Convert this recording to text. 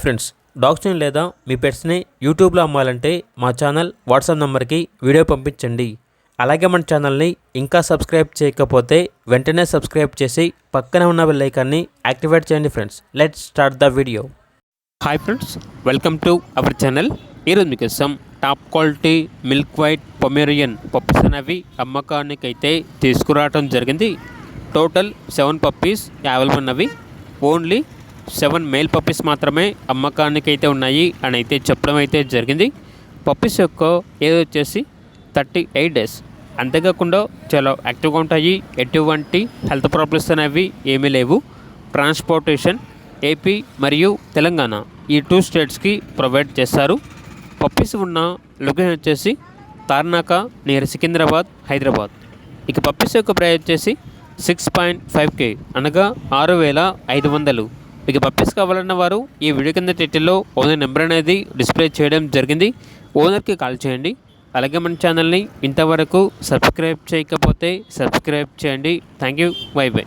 Friends, డాగ్స్ని లేదా మీ పెట్స్ని యూట్యూబ్లో అమ్మాలంటే మా ఛానల్ వాట్సాప్ నెంబర్కి వీడియో పంపించండి. అలాగే మన ఛానల్ని ఇంకా సబ్స్క్రైబ్ చేయకపోతే వెంటనే సబ్స్క్రైబ్ చేసి పక్కనే ఉన్న బెల్ ఐకాన్ని యాక్టివేట్ చేయండి. Friends, let's start the video. Hi friends, welcome to our channel. ఈరోజు మీకోసం top quality milk white Pomeranian puppies అనేవి అమ్మకానికైతే తీసుకురావడం జరిగింది. టోటల్ 7 పప్పీస్ అవైలబుల్ ఉన్నవి. ఓన్లీ 7 మేల్ పప్పీస్ మాత్రమే అమ్మకానికైతే ఉన్నాయి అని అయితే చెప్పడం అయితే జరిగింది. పప్పీస్ యొక్క ఏజ్ వచ్చేసి 38 డేస్. అంతేకాకుండా చాలా యాక్టివ్గా ఉంటాయి. ఎటువంటి హెల్త్ ప్రాబ్లమ్స్ అనేవి ఏమీ లేవు. ట్రాన్స్పోర్టేషన్ ఏపీ మరియు తెలంగాణ ఈ 2 స్టేట్స్కి ప్రొవైడ్ చేస్తారు. పప్పీస్ ఉన్న లొకేషన్ వచ్చేసి తార్నాక నియర్ సికింద్రాబాద్, హైదరాబాద్. ఇక పప్పీస్ యొక్క ప్రైస్ వచ్చేసి 6.5K అనగా 6,500. మీకు పప్పీస్ కావాలన్న వారు ఈ వీడియో కింద టైటిల్లో ఓనర్ నెంబర్ అనేది డిస్ప్లే చేయడం జరిగింది. ఓనర్కి కాల్ చేయండి. అలాగే మన ఛానల్ని ఇంతవరకు సబ్స్క్రైబ్ చేయకపోతే సబ్స్క్రైబ్ చేయండి. Thank you. By by.